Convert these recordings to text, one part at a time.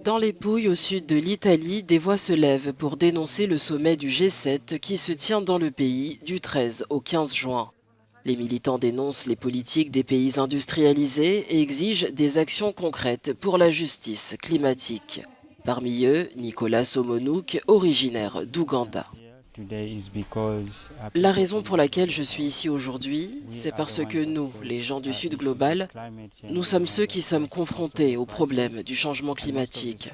Dans les Pouilles, au sud de l'Italie, des voix se lèvent pour dénoncer le sommet du G7 qui se tient dans le pays du 13 au 15 juin. Les militants dénoncent les politiques des pays industrialisés et exigent des actions concrètes pour la justice climatique. Parmi eux, Nicolas Somonouk, originaire d'Ouganda. La raison pour laquelle je suis ici aujourd'hui, c'est parce que nous, les gens du Sud global, nous sommes ceux qui sommes confrontés au problème du changement climatique.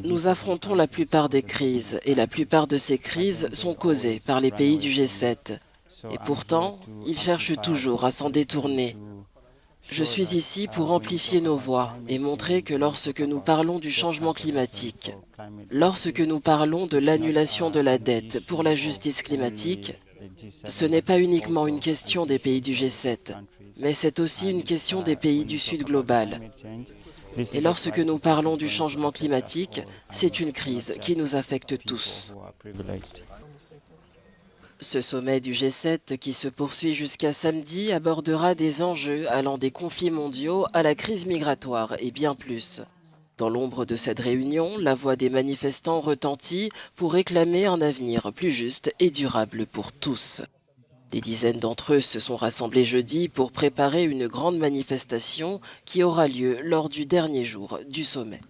Nous affrontons la plupart des crises et la plupart de ces crises sont causées par les pays du G7. Et pourtant, ils cherchent toujours à s'en détourner. Je suis ici pour amplifier nos voix et montrer que lorsque nous parlons du changement climatique, lorsque nous parlons de l'annulation de la dette pour la justice climatique, ce n'est pas uniquement une question des pays du G7, mais c'est aussi une question des pays du Sud global. Et lorsque nous parlons du changement climatique, c'est une crise qui nous affecte tous. Ce sommet du G7 qui se poursuit jusqu'à samedi abordera des enjeux allant des conflits mondiaux à la crise migratoire et bien plus. Dans l'ombre de cette réunion, la voix des manifestants retentit pour réclamer un avenir plus juste et durable pour tous. Des dizaines d'entre eux se sont rassemblés jeudi pour préparer une grande manifestation qui aura lieu lors du dernier jour du sommet.